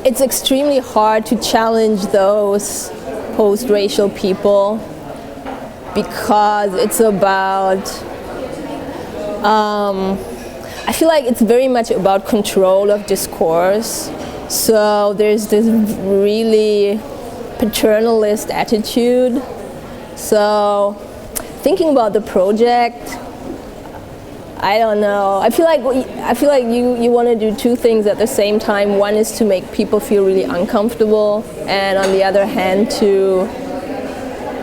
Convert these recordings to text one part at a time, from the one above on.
it's extremely hard to challenge those post-racial people because it's about, I feel like it's very much about control of discourse. So there's this really paternalist attitude. So thinking about the project, I don't know. I feel like you want to do two things at the same time. One is to make people feel really uncomfortable, and on the other hand, to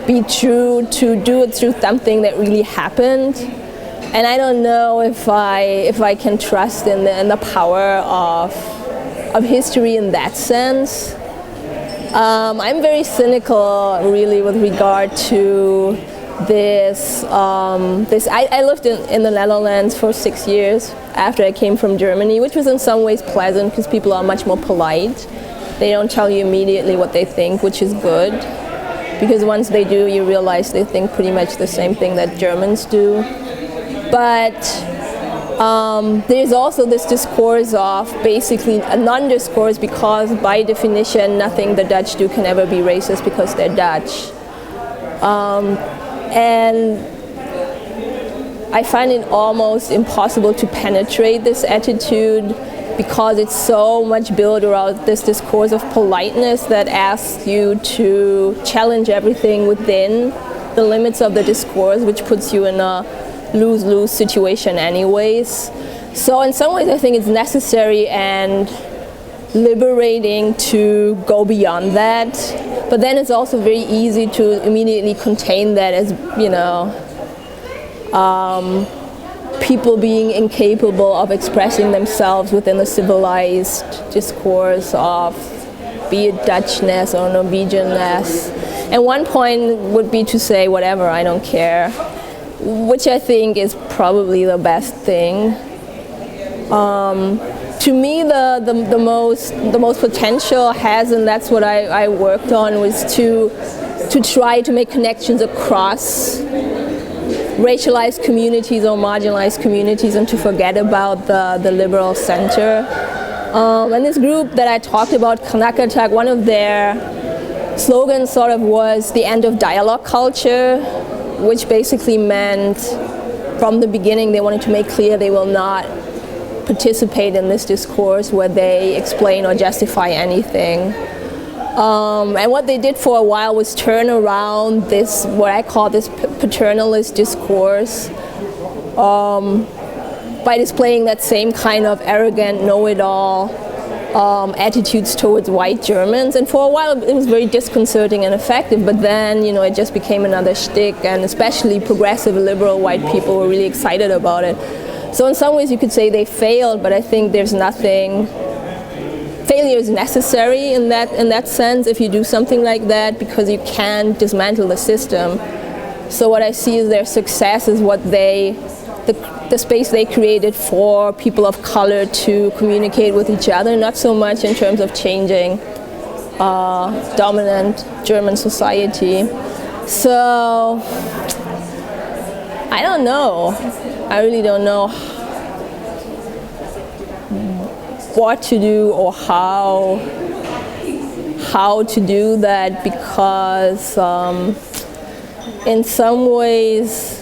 be true, to do it through something that really happened. And I don't know if I can trust in the power of history in that sense. I'm very cynical, really, with regard to this. I lived in the Netherlands for 6 years after I came from Germany, which was in some ways pleasant because people are much more polite. They don't tell you immediately what they think, which is good, because once they do, you realize they think pretty much the same thing that Germans do. But there's also this discourse of basically a non-discourse, because by definition nothing the Dutch do can ever be racist because they're Dutch. And I find it almost impossible to penetrate this attitude because it's so much built around this discourse of politeness that asks you to challenge everything within the limits of the discourse, which puts you in a lose-lose situation anyways. So in some ways I think it's necessary and liberating to go beyond that, but then it's also very easy to immediately contain that as, you know, people being incapable of expressing themselves within a civilized discourse of, be it Dutchness or Norwegianness. And one point would be to say whatever, I don't care, which I think is probably the best thing. To me, the most potential has, and that's what I worked on, was to try to make connections across racialized communities or marginalized communities, and to forget about the liberal center. And this group that I talked about, Kanakatak, one of their slogans sort of was the end of dialogue culture, which basically meant from the beginning they wanted to make clear they will not participate in this discourse where they explain or justify anything. And what they did for a while was turn around this, what I call this paternalist discourse, by displaying that same kind of arrogant, know-it-all attitudes towards white Germans. And for a while it was very disconcerting and effective, but then, you know, it just became another shtick, and especially progressive liberal white people were really excited about it. So in some ways you could say they failed, but I think there's nothing, failure is necessary in that sense if you do something like that, because you can dismantle the system. So what I see is their success is what the space they created for people of color to communicate with each other, not so much in terms of changing dominant German society. So I don't know. I really don't know what to do or how to do that, because in some ways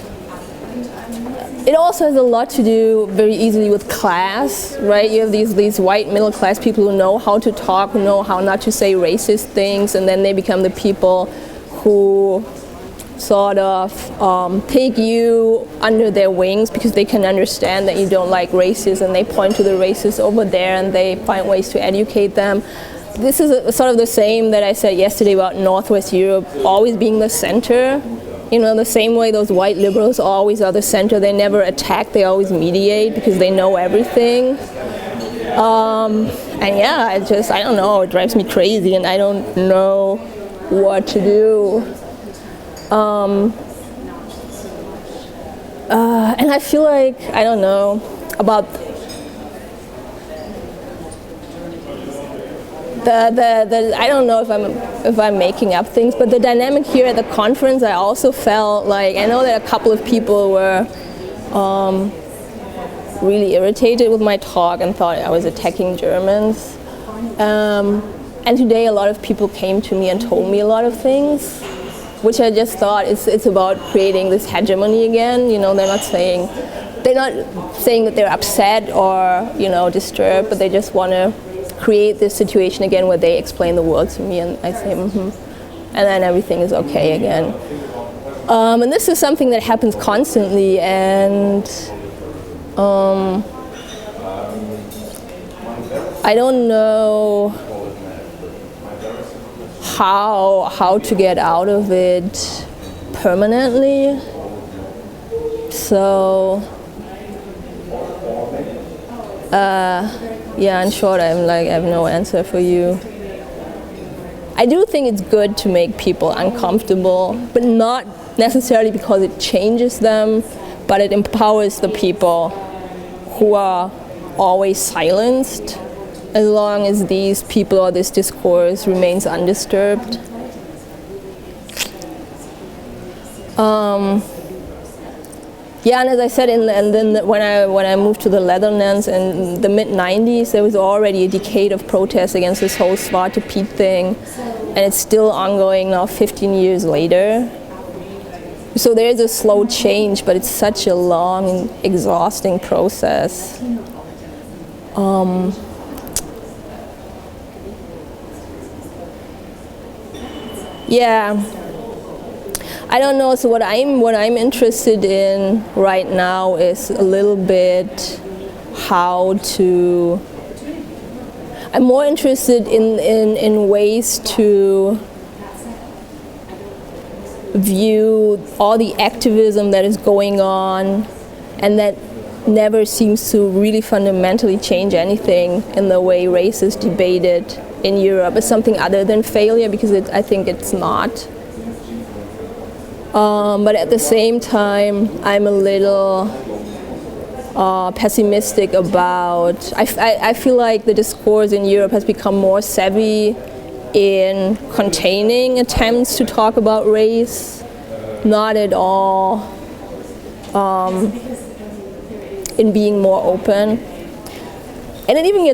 it also has a lot to do very easily with class, right? You have these white middle class people who know how to talk, who know how not to say racist things, and then they become the people who sort of take you under their wings because they can understand that you don't like racists, and they point to the racists over there and they find ways to educate them. This is sort of the same that I said yesterday about Northwest Europe always being the center. You know, the same way those white liberals always are the center. They never attack, they always mediate because they know everything. And yeah, I don't know, it drives me crazy and I don't know what to do. And I feel like, I don't know, about I don't know if I'm making up things, but the dynamic here at the conference, I also felt like, I know that a couple of people were really irritated with my talk and thought I was attacking Germans. And today a lot of people came to me and told me a lot of things, which I just thought it's about creating this hegemony again. You know, they're not saying that they're upset or, you know, disturbed, but they just want to create this situation again where they explain the world to me and I say, and then everything is okay again. And this is something that happens constantly, and I don't know how to get out of it permanently. So yeah, in short, I have no answer for you. I do think it's good to make people uncomfortable, but not necessarily because it changes them, but it empowers the people who are always silenced, as long as these people or this discourse remains undisturbed. Yeah, and as I said, and then when I moved to the Netherlands in the mid-90s, there was already a decade of protest against this whole Zwarte Piet thing, and it's still ongoing now 15 years later. So there is a slow change, but it's such a long and exhausting process. Yeah. I don't know, so what I'm interested in right now is a little bit I'm more interested in ways to view all the activism that is going on and that never seems to really fundamentally change anything in the way race is debated in Europe as something other than failure, because I think it's not. But at the same time, I'm a little pessimistic about, I feel like the discourse in Europe has become more savvy in containing attempts to talk about race, not at all in being more open. And it even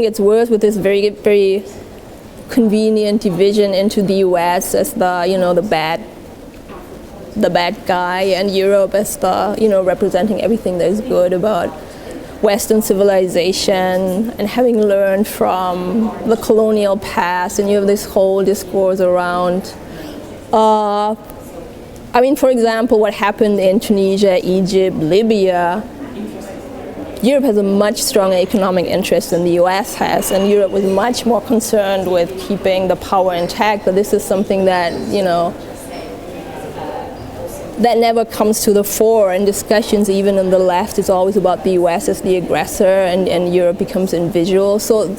gets worse with this very, very convenient division into the US as the bad guy, and Europe as representing everything that is good about Western civilization and having learned from the colonial past, and you have this whole discourse around for example, what happened in Tunisia, Egypt, Libya. Europe has a much stronger economic interest than the US has, and Europe was much more concerned with keeping the power intact, but this is something that, that never comes to the fore in discussions. Even in the left, it's always about the US as the aggressor, and Europe becomes invisible. So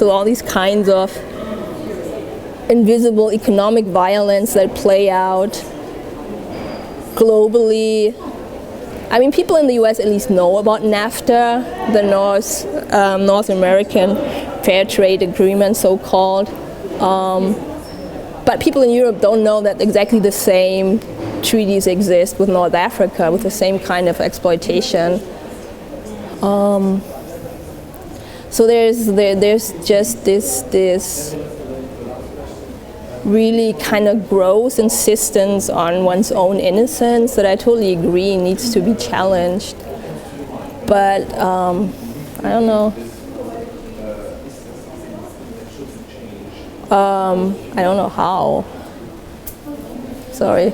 all these kinds of invisible economic violence that play out globally. People in the US at least know about NAFTA, the North American Fair Trade Agreement, so-called. But people in Europe don't know that exactly the same treaties exist with North Africa, with the same kind of exploitation. So there's just this really kind of gross insistence on one's own innocence that I totally agree needs to be challenged. But I don't know. I don't know how. Sorry.